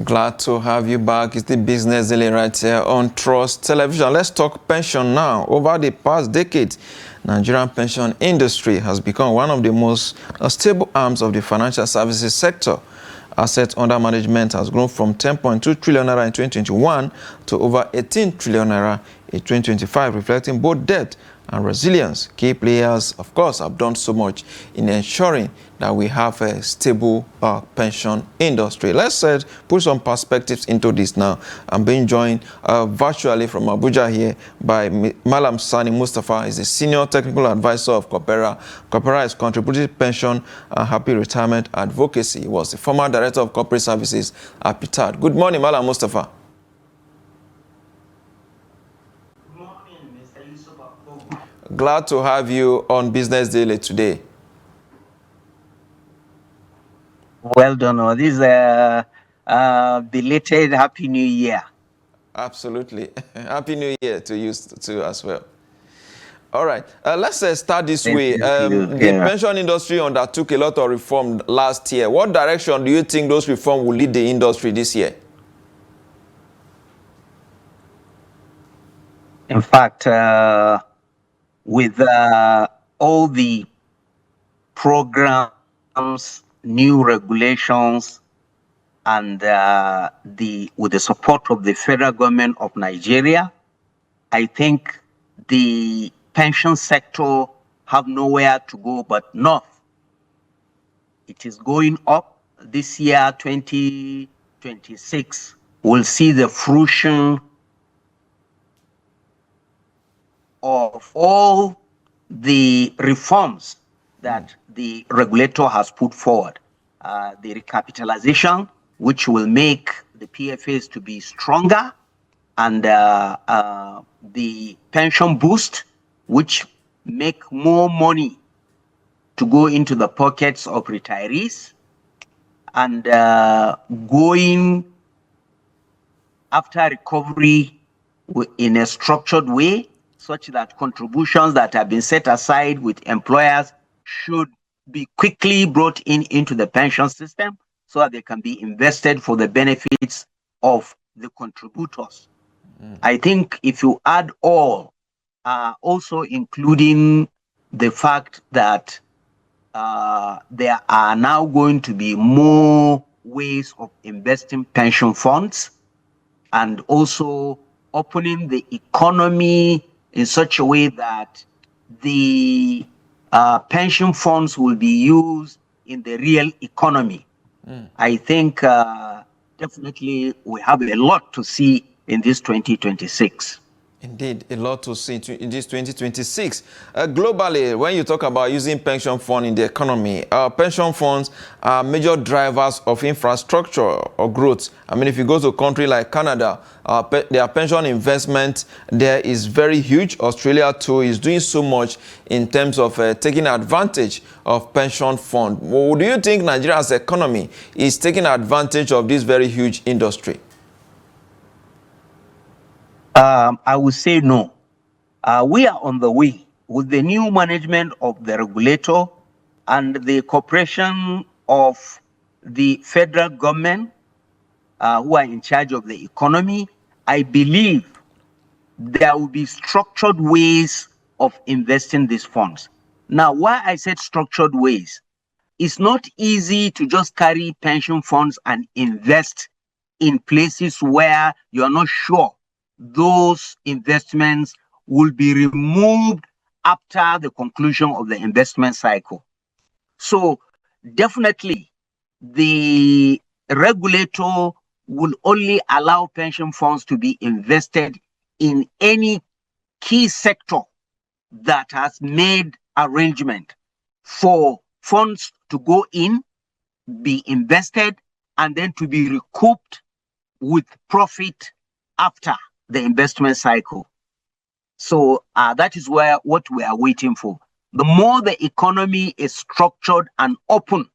Glad to have you back. It's the Business Daily right here on Trust Television. Let's talk pension now. Over the past decade, Nigerian pension industry has become one of the most stable arms of the financial services sector. Assets under management has grown from 10.2 trillion naira in 2021 to over 18 trillion naira in 2025, reflecting both depth and resilience. Key players, of course, have done so much in ensuring that we have a stable pension industry. Let's put some perspectives into this now. I'm being joined virtually from Abuja here by Malam Sani Mustapha. He's a senior technical advisor of Copehra. Copehra is contributing pension and happy retirement advocacy. He was the former director of corporate services at PITAD. Good morning, Malam Mustapha. Glad to have you on Business Daily today. Well done. This is a belated Happy New Year. Absolutely. Happy New Year to you too as well. All right. Let's start this way. The pension industry undertook a lot of reform last year. What direction do you think those reforms will lead the industry this year? In fact, with all the programs, new regulations, and with the support of the federal government of Nigeria, I think the pension sector have nowhere to go but north. It is going up. This year, 2026, we'll see the fruition of all the reforms that the regulator has put forward. The recapitalization, which will make the PFAs to be stronger, and the pension boost, which make more money to go into the pockets of retirees, and going after recovery in a structured way, such that contributions that have been set aside with employers should be quickly brought into the pension system so that they can be invested for the benefits of the contributors. I think if you add all, also including the fact that there are now going to be more ways of investing pension funds, and also opening the economy in such a way that the pension funds will be used in the real economy. I think definitely we have a lot to see in this 2026. Indeed, a lot to see in this 2026. Globally, when you talk about using pension funds in the economy, pension funds are major drivers of infrastructure or growth. I mean, if you go to a country like Canada, their pension investment there is very huge. Australia too is doing so much in terms of taking advantage of pension fund. Well, do you think Nigeria's economy is taking advantage of this very huge industry? I would say no. We are on the way with the new management of the regulator and the cooperation of the federal government who are in charge of the economy. I believe there will be structured ways of investing these funds. Now, why I said structured ways, it's not easy to just carry pension funds and invest in places where you're not sure those investments will be removed after the conclusion of the investment cycle. So definitely the regulator will only allow pension funds to be invested in any key sector that has made arrangement for funds to go in, be invested, and then to be recouped with profit after the investment cycle. So that is what we are waiting for. The more the economy is structured and open,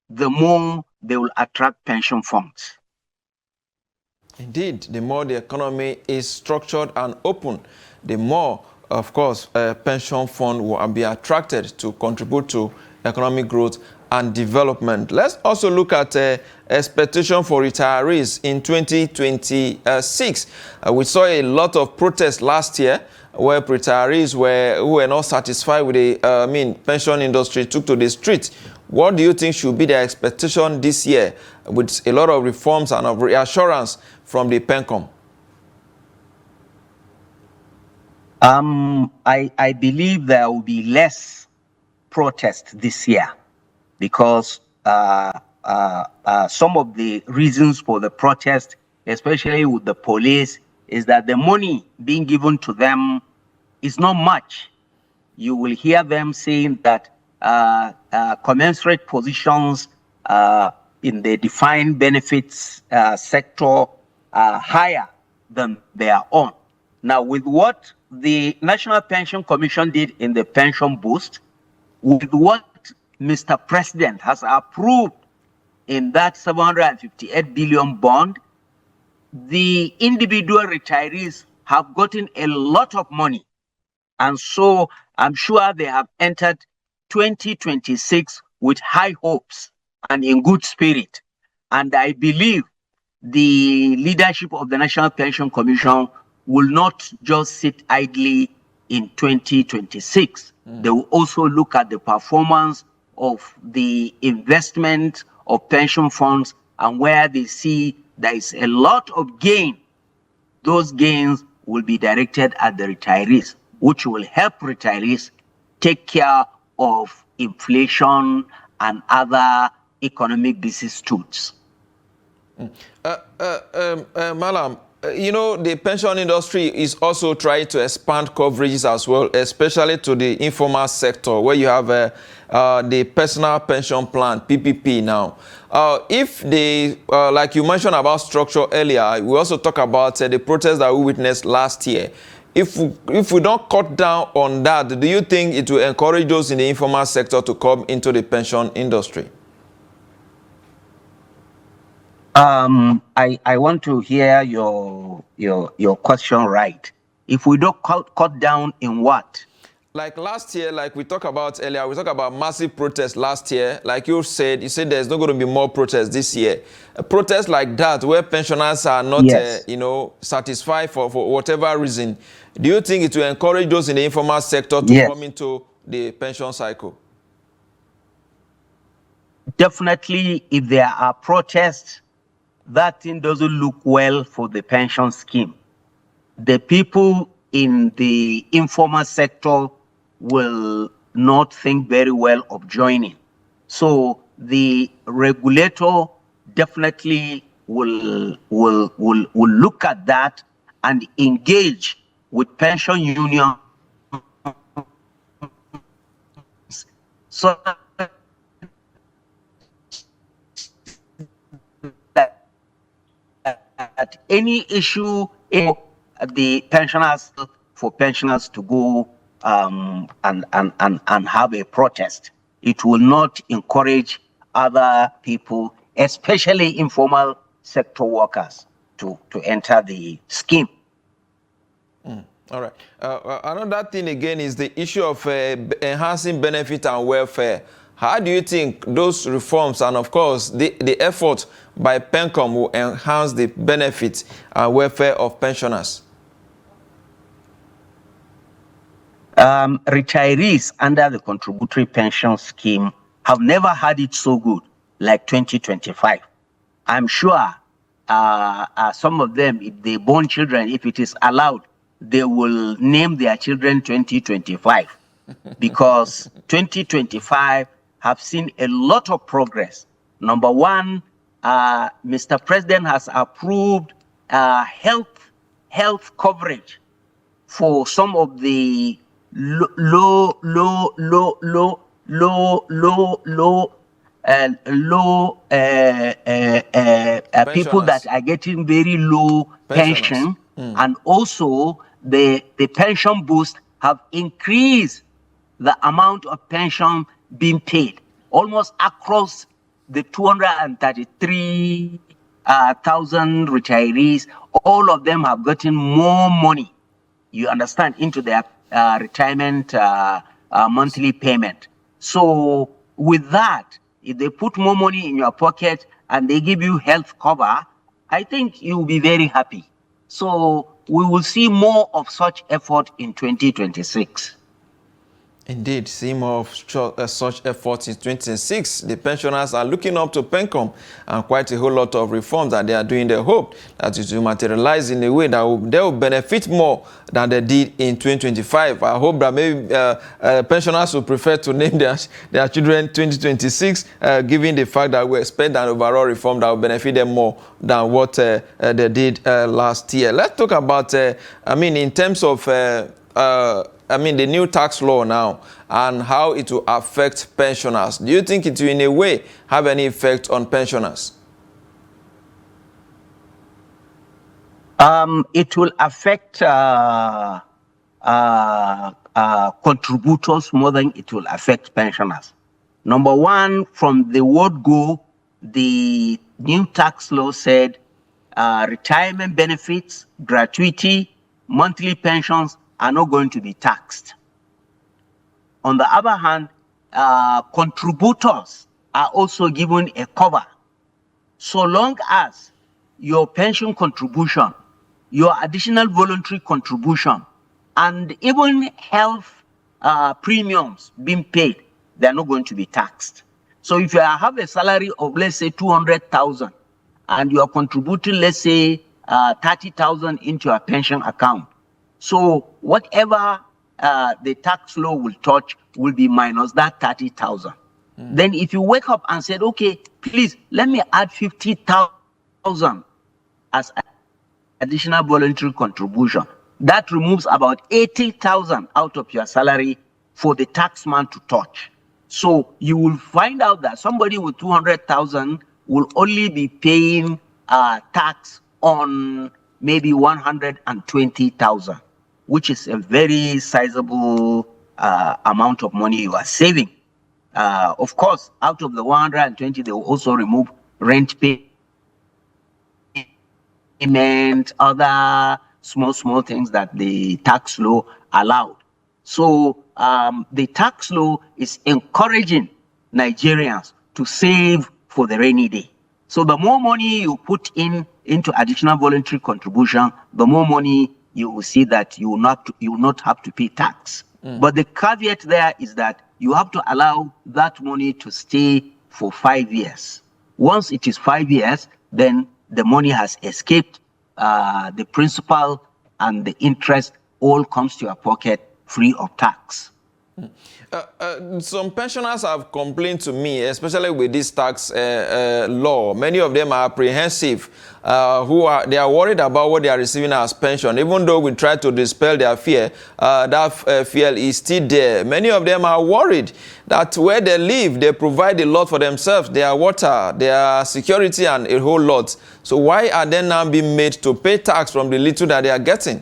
the more they will attract pension funds. Indeed, the more the economy is structured and open, the more, of course, pension fund will be attracted to contribute to economic growth and development. Let's also look at expectation for retirees in 2026. We saw a lot of protests last year where retirees who were not satisfied with the pension industry took to the streets. What do you think should be the expectation this year with a lot of reforms and of reassurance from the PENCOM? I believe there will be less protest this year because some of the reasons for the protest, especially with the police, is that the money being given to them is not much. You will hear them saying that commensurate positions in the defined benefits sector are higher than their own. Now, with what the National Pension Commission did in the pension boost, with what Mr. President has approved in that 758 billion bond, the individual retirees have gotten a lot of money. And so I'm sure they have entered 2026 with high hopes and in good spirit. And I believe the leadership of the National Pension Commission will not just sit idly in 2026. They will also look at the performance of the investment of pension funds, and where they see there is a lot of gain, those gains will be directed at the retirees, which will help retirees take care of inflation and other economic vicissitudes. Malam, you know, the pension industry is also trying to expand coverages as well, especially to the informal sector, where you have the personal pension plan, PPP now. If they, like you mentioned about structure earlier, we also talk about the protests that we witnessed last year. If we don't cut down on that, do you think it will encourage those in the informal sector to come into the pension industry? I want to hear your question right. If we don't cut down in what? Like last year, like we talked about earlier, we talked about massive protests last year. Like you said there's not going to be more protests this year. A protest like that, where pensioners are not, Yes. satisfied for whatever reason, do you think it will encourage those in the informal sector to Yes. come into the pension cycle? Definitely, if there are protests, that thing doesn't look well for the pension scheme. The people in the informal sector will not think very well of joining. So the regulator definitely will look at that and engage with pension unions so that any issue in the pensioners, for pensioners to go and have a protest, it will not encourage other people, especially informal sector workers, to enter the scheme. All right. Another thing again is the issue of enhancing benefit and welfare. How do you think those reforms and, of course, the effort by PENCOM will enhance the benefits and welfare of pensioners? Retirees under the contributory pension scheme have never had it so good like 2025. I'm sure some of them, if they born children, if it is allowed, they will name their children 2025 because 2025 have seen a lot of progress. Number one, Mr. President has approved health coverage for some of the low people that are getting very low pension, and also the pension boost have increased the amount of pension being paid almost across the 233,000 retirees. All of them have gotten more money, you understand, into their retirement monthly payment. So with that, if they put more money in your pocket and they give you health cover, I think you'll be very happy. So we will see more of such effort in 2026. Indeed, see more of such efforts in 2026. The pensioners are looking up to PENCOM and quite a whole lot of reforms that they are doing. They hope that it will materialize in a way that they will benefit more than they did in 2025. I hope that maybe pensioners will prefer to name their children 2026, given the fact that we expect an overall reform that will benefit them more than what they did last year. Let's talk about, in terms of the new tax law now and how it will affect pensioners. Do you think it will in a way have any effect on pensioners? It will affect contributors more than it will affect pensioners. Number one, from the word go, the new tax law said retirement benefits, gratuity, monthly pensions are not going to be taxed. On the other hand, contributors are also given a cover. So long as your pension contribution, your additional voluntary contribution, and even health premiums being paid, they're not going to be taxed. So if you have a salary of, let's say, 200,000, and you are contributing, let's say, 30,000 into a pension account, so whatever the tax law will touch will be minus that 30,000. Then if you wake up and said, okay, please, let me add 50,000 as additional voluntary contribution, that removes about 80,000 out of your salary for the taxman to touch. So you will find out that somebody with 200,000 will only be paying tax on maybe 120,000, which is a very sizable amount of money you are saving. Of course, out of the 120, they will also remove rent payment, other small things that the tax law allowed. So the tax law is encouraging Nigerians to save for the rainy day. So the more money you put into additional voluntary contribution, the more money you will see that you will not have to pay tax. But the caveat there is that you have to allow that money to stay for 5 years. Once it is 5 years, then the money has escaped. The principal and the interest all comes to your pocket free of tax. Some pensioners have complained to me, especially with this tax law. Many of them are apprehensive, they are worried about what they are receiving as pension. Even though we try to dispel their fear, that fear is still there. Many of them are worried that where they live, they provide a lot for themselves, their water, their security, and a whole lot. So why are they now being made to pay tax from the little that they are getting?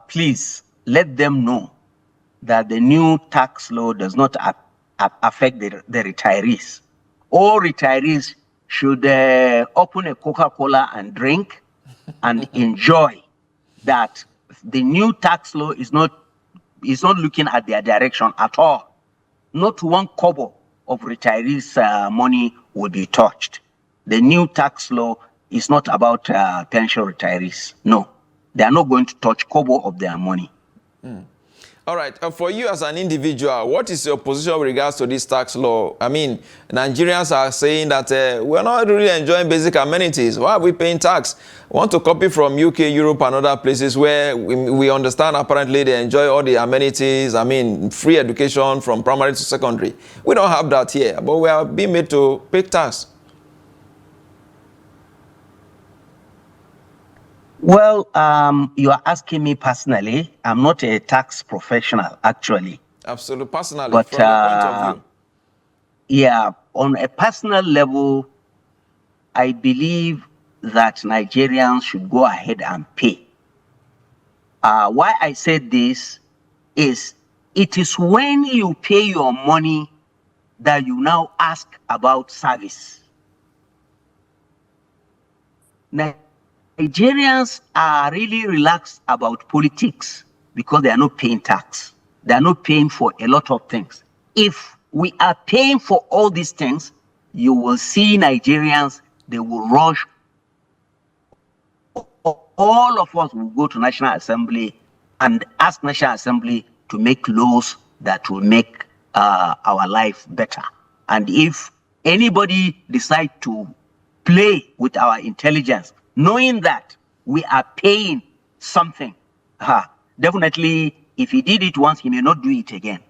Please let them know that the new tax law does not affect the retirees. All retirees should open a Coca-Cola and drink and enjoy that the new tax law is not looking at their direction at all. Not one kobo of retirees' money will be touched. The new tax law is not about pension retirees. No. They are not going to touch kobo of their money. All right. For you as an individual, what is your position with regards to this tax law? I mean, Nigerians are saying that we're not really enjoying basic amenities. Why are we paying tax? We want to copy from UK, Europe, and other places where we understand apparently they enjoy all the amenities. I mean, free education from primary to secondary. We don't have that here, but we are being made to pay tax. Well, you are asking me personally. I'm not a tax professional, actually. Absolutely, personally, but, from your point of view. Yeah, on a personal level, I believe that Nigerians should go ahead and pay. Why I said this is, it is when you pay your money that you now ask about service. Nigerians are really relaxed about politics because they are not paying tax. They are not paying for a lot of things. if we are paying for all these things, you will see Nigerians, they will rush. All of us will go to National Assembly and ask National Assembly to make laws that will make our life better. And if anybody decide to play with our intelligence, knowing that we are paying something, definitely if he did it once, he may not do it again.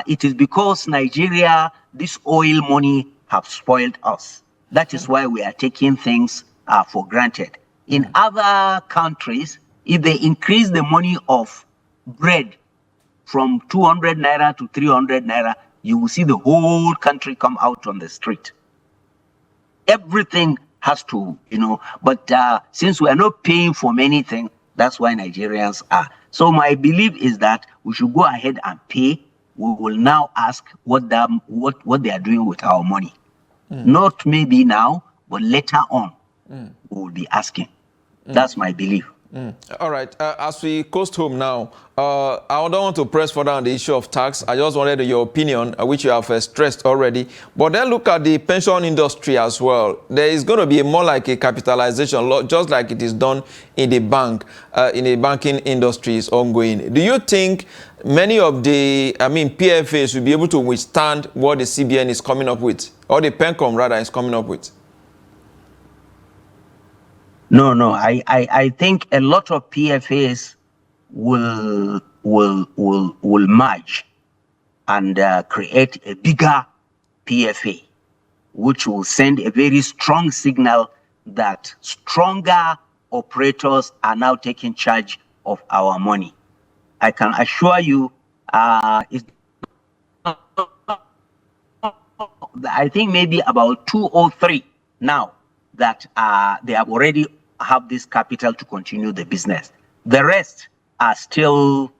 It is because Nigeria, this oil money have spoiled us. That is why we are taking things for granted. In other countries, if they increase the money of bread from 200 naira to 300 naira, you will see the whole country come out on the street. Everything has to, but since we are not paying for many things, that's why Nigerians are. So my belief is that we should go ahead and pay. We will now ask what they are doing with our money. Not maybe now, but later on, we will be asking. That's my belief. All right. As we coast home now, I don't want to press further on the issue of tax. I just wanted your opinion, which you have stressed already. But then look at the pension industry as well. There is going to be more like a capitalization, just like it is done in the bank, in the banking industry is ongoing. Do you think many of the, PFAs will be able to withstand what the CBN is coming up with, or the PENCOM rather is coming up with? No. I think a lot of PFAs will merge and create a bigger PFA, which will send a very strong signal that stronger operators are now taking charge of our money. I can assure you, I think maybe about 2 or 3 now that they have already have this capital to continue the business. The rest are still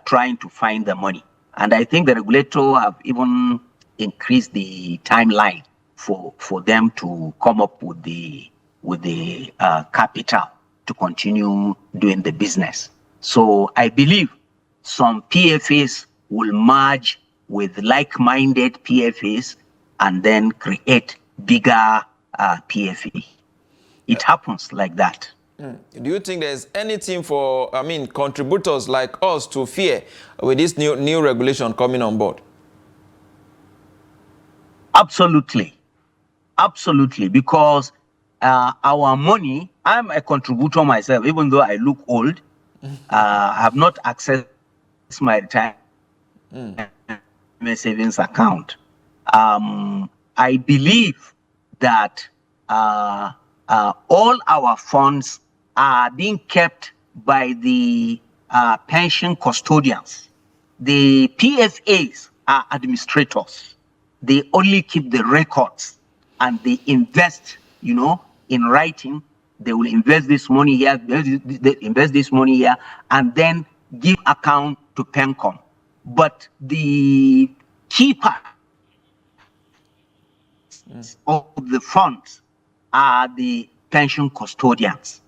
trying to find the money. And I think the regulator have even increased the timeline for them to come up with the capital to continue doing the business. So I believe some PFAs will merge with like-minded PFAs and then create bigger PFA. It happens like that. Do you think there's anything for, contributors like us to fear with this new regulation coming on board? Absolutely. Absolutely. Because our money, I'm a contributor myself, even though I look old, I have not accessed my retirement savings account. I believe that all our funds are being kept by the pension custodians. The PFAs are administrators. They only keep the records and they invest, in writing. They will invest this money here, they invest this money here, and then give account to PENCOM. But the keeper of the funds are the pension custodians.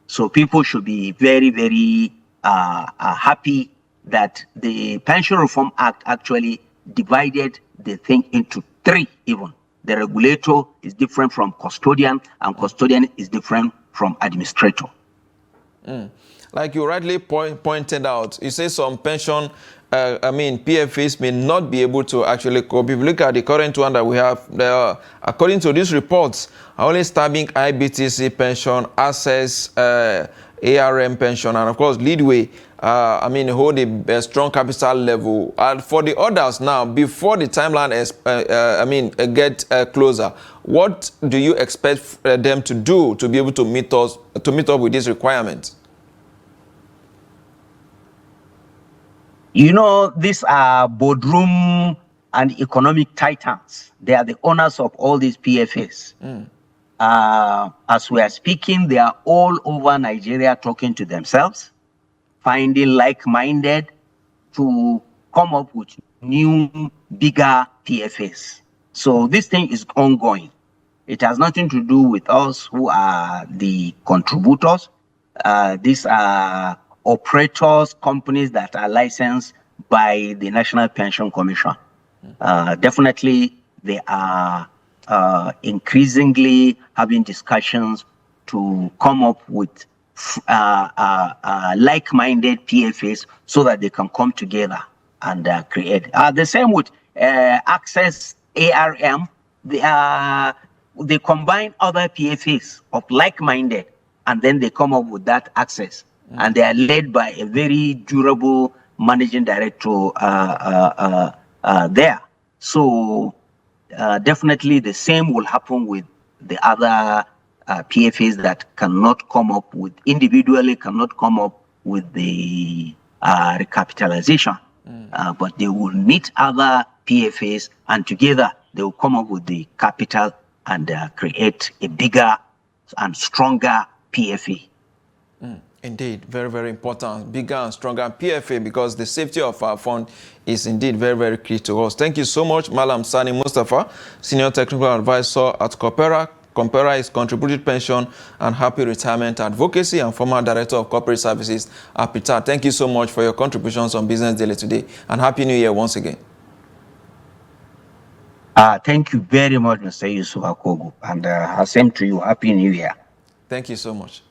So people should be very, very happy that the Pension Reform Act actually divided the thing into 3 even. The regulator is different from custodian, and custodian is different from administrator. Like you rightly pointed out, you say some pension, PFAs may not be able to actually cope. If you look at the current one that we have, according to these reports, only Starbank IBTC pension, Access, ARM pension, and of course Leadway, hold a strong capital level. And for the others now, before the timeline get closer, what do you expect them to do to be able to meet up with these requirements? These are boardroom and economic titans. They are the owners of all these PFAs. As we are speaking, they are all over Nigeria talking to themselves, finding like-minded to come up with new, bigger PFAs. So this thing is ongoing. It has nothing to do with us who are the contributors. These are operators, companies that are licensed by the National Pension Commission. Definitely, they are increasingly having discussions to come up with like-minded PFAs so that they can come together and create. The same with Access ARM. They combine other PFAs of like-minded, and then they come up with that Access. And they are led by a very durable managing director there. So definitely the same will happen with the other PFAs that cannot come up with individually, cannot come up with the recapitalization. But they will meet other PFAs, and together they will come up with the capital and create a bigger and stronger PFA. Indeed, very, very important. Bigger and stronger PFA, because the safety of our fund is indeed very, very key to us. Thank you so much, Malam Sani Mustapha, Senior Technical Advisor at Copehra. Copehra is Contributed Pension and Happy Retirement Advocacy and former Director of Corporate Services at PITA. Thank you so much for your contributions on Business Daily today, and Happy New Year once again. Thank you very much, Mr. Yusuf Akugo, and same to you. Happy New Year. Thank you so much.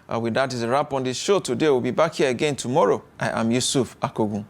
With that is a wrap on this show today. We'll be back here again tomorrow. I am Yusuf Akugo.